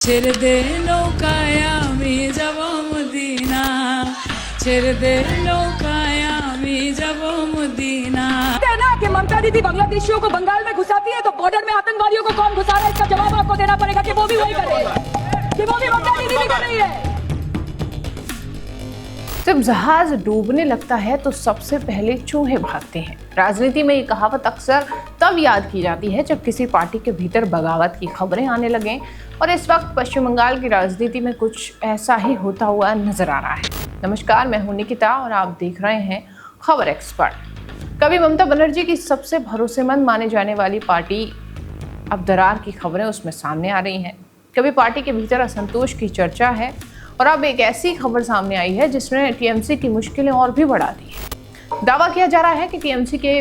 ছেড়ে দে নৌকায় আমি যাব মদিনা, ছেড়ে দे नौकाय আমি যাব मदीना। ना कि ममता दीदी बांग्लादेशियों को बंगाल में घुसाती है तो बॉर्डर में आतंकवादियों को कौन घुसा रहा है, इसका जवाब आपको देना पड़ेगा कि वो भी वही करे, कि वो भी ममता दीदी भी कर रही है। जब जहाज डूबने लगता है तो सबसे पहले चूहे भागते हैं। राजनीति में ये कहावत अक्सर तब याद की जाती है जब किसी पार्टी के भीतर बगावत की खबरें आने लगें, और इस वक्त पश्चिम बंगाल की राजनीति में कुछ ऐसा ही होता हुआ नजर आ रहा है। नमस्कार, मैं हूं निकिता और आप देख रहे हैं खबर एक्सपर्ट। कभी ममता बनर्जी की सबसे भरोसेमंद माने जाने वाली पार्टी, अब दरार की खबरें उसमें सामने आ रही हैं। कभी पार्टी के भीतर असंतोष की चर्चा है, और अब एक ऐसी खबर सामने आई है जिसने टीएमसी की मुश्किलें और भी बढ़ा दी है। दावा किया जा रहा है कि टीएमसी के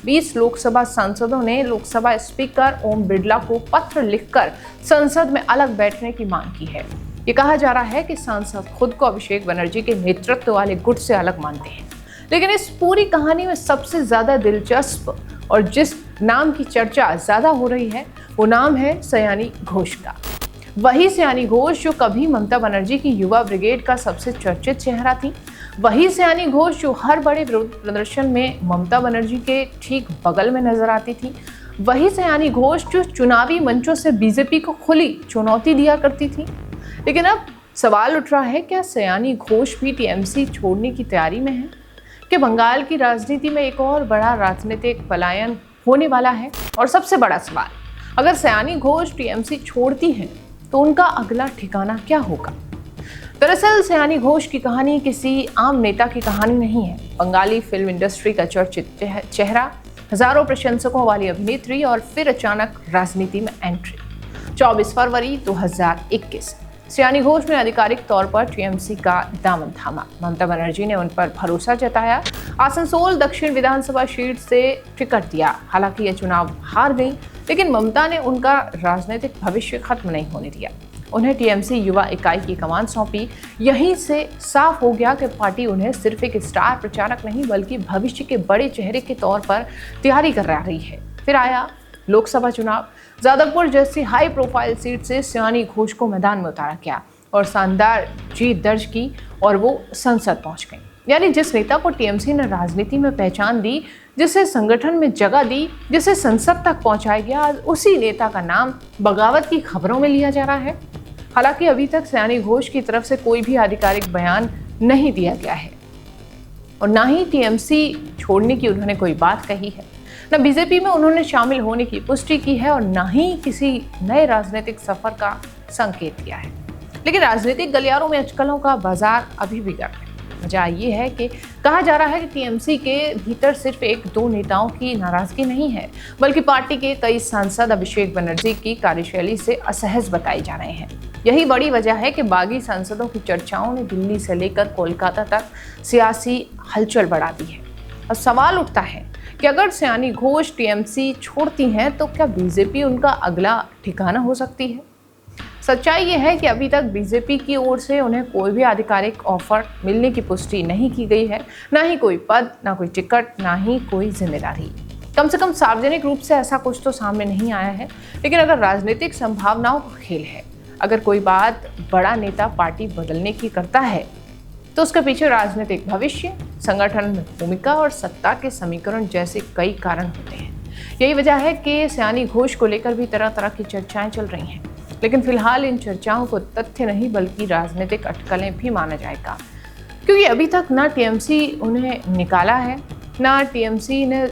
20 लोकसभा सांसदों ने लोकसभा स्पीकर ओम बिरला को पत्र लिखकर संसद में अलग बैठने की मांग की है। ये कहा जा रहा है कि सांसद खुद को अभिषेक बनर्जी के नेतृत्व वाले गुट से अलग मानते हैं। लेकिन इस पूरी कहानी में सबसे ज्यादा दिलचस्प और जिस नाम की चर्चा ज्यादा हो रही है वो नाम है सयानी घोष का। वही सयानी घोष जो कभी ममता बनर्जी की युवा ब्रिगेड का सबसे चर्चित चेहरा थी, वही सयानी घोष जो हर बड़े विरोध प्रदर्शन में ममता बनर्जी के ठीक बगल में नजर आती थी, वही सयानी घोष जो चुनावी मंचों से बीजेपी को खुली चुनौती दिया करती थी। लेकिन अब सवाल उठ रहा है, क्या सयानी घोष भी टीएमसी छोड़ने की तैयारी में है? कि बंगाल की राजनीति में एक और बड़ा राजनीतिक पलायन होने वाला है? और सबसे बड़ा सवाल, अगर सयानी घोष टीएमसी छोड़ती हैं तो उनका अगला ठिकाना क्या होगा? दरअसल सयानी घोष की कहानी किसी आम नेता की कहानी नहीं है। बंगाली फिल्म इंडस्ट्री का चर्चित चेहरा, हजारों प्रशंसकों वाली अभिनेत्री और फिर अचानक राजनीति में एंट्री। 24 फरवरी 2021 सयानी घोष ने आधिकारिक तौर पर टीएमसी का दामन थामा। ममता बनर्जी ने उन पर भरोसा जताया, आसनसोल दक्षिण विधानसभा सीट से टिकट दिया। हालांकि यह चुनाव हार गई, लेकिन ममता ने उनका राजनीतिक भविष्य खत्म नहीं होने दिया। उन्हें टीएमसी युवा इकाई की कमान सौंपी। यहीं से साफ हो गया कि पार्टी उन्हें सिर्फ एक स्टार प्रचारक नहीं बल्कि भविष्य के बड़े चेहरे के तौर पर तैयारी कर रही है। फिर आया लोकसभा चुनाव। जादवपुर जैसी हाई प्रोफाइल सीट से सयानी घोष को मैदान में उतारा गया और शानदार जीत दर्ज की और वो संसद पहुंच गई। यानी जिस नेता को टीएमसी ने राजनीति में पहचान दी, जिसे संगठन में जगह दी, जिसे संसद तक पहुंचाया गया, आज उसी नेता का नाम बगावत की खबरों में लिया जा रहा है। हालांकि अभी तक सयानी घोष की तरफ से कोई भी आधिकारिक बयान नहीं दिया गया है और ना ही टीएमसी छोड़ने की उन्होंने कोई बात कही है, न बीजेपी में उन्होंने शामिल होने की पुष्टि की है और न ही किसी नए राजनीतिक सफर का संकेत दिया है। लेकिन राजनीतिक गलियारों में अटकलों का बाजार अभी भी गर्म है। वजह ये है कि कहा जा रहा है कि टीएमसी के भीतर सिर्फ एक दो नेताओं की नाराजगी नहीं है, बल्कि पार्टी के कई सांसद अभिषेक बनर्जी की कार्यशैली से असहज बताए जा रहे हैं। यही बड़ी वजह है कि बागी सांसदों की चर्चाओं ने दिल्ली से लेकर कोलकाता तक सियासी हलचल बढ़ा दी है। और सवाल उठता है कि अगर सयानी घोष टीएमसी छोड़ती हैं तो क्या बीजेपी उनका अगला ठिकाना हो सकती है? सच्चाई ये है कि अभी तक बीजेपी की ओर से उन्हें कोई भी आधिकारिक ऑफर मिलने की पुष्टि नहीं की गई है, ना ही कोई पद, ना कोई टिकट, ना ही कोई जिम्मेदारी। कम से कम सार्वजनिक रूप से ऐसा कुछ तो सामने नहीं आया है। लेकिन अगर राजनीतिक संभावनाओं का खेल है, अगर कोई बात बड़ा नेता पार्टी बदलने की करता है तो उसके पीछे राजनीतिक भविष्य, संगठन में भूमिका और सत्ता के समीकरण जैसे कई कारण होते हैं। यही वजह है कि सयानी घोष को लेकर भी तरह तरह की चर्चाएं चल रही हैं। लेकिन फिलहाल इन चर्चाओं को तथ्य नहीं बल्कि राजनीतिक अटकलें भी माना जाएगा, क्योंकि अभी तक ना टीएमसी उन्हें निकाला है, ना टीएमसी ने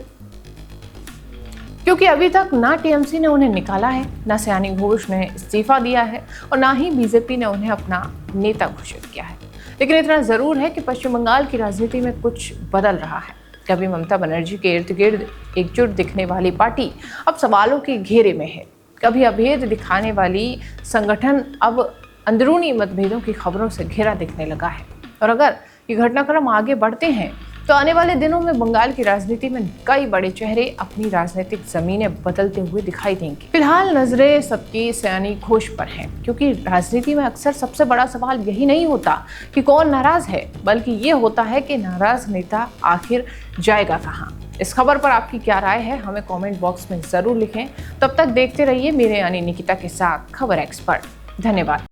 उन्हें निकाला है, ना सयानी घोष ने इस्तीफा दिया है और ना ही बीजेपी ने उन्हें अपना नेता घोषित किया है। लेकिन इतना जरूर है कि पश्चिम बंगाल की राजनीति में कुछ बदल रहा है। कभी ममता बनर्जी के इर्द गिर्द एकजुट दिखने वाली पार्टी अब सवालों के घेरे में है। कभी अभेद दिखाने वाली संगठन अब अंदरूनी मतभेदों की खबरों से घिरा दिखने लगा है। और अगर ये घटनाक्रम आगे बढ़ते हैं तो आने वाले दिनों में बंगाल की राजनीति में कई बड़े चेहरे अपनी राजनीतिक जमीनें बदलते हुए दिखाई देंगे। फिलहाल नजरें सबकी सयानी घोष पर हैं, क्योंकि राजनीति में अक्सर सबसे बड़ा सवाल यही नहीं होता कि कौन नाराज है, बल्कि ये होता है कि नाराज नेता आखिर जाएगा कहाँ। इस खबर पर आपकी क्या राय है, हमें कमेंट बॉक्स में ज़रूर लिखें। तब तक देखते रहिए मेरे यानी निकिता के साथ खबर एक्सपर्ट। धन्यवाद।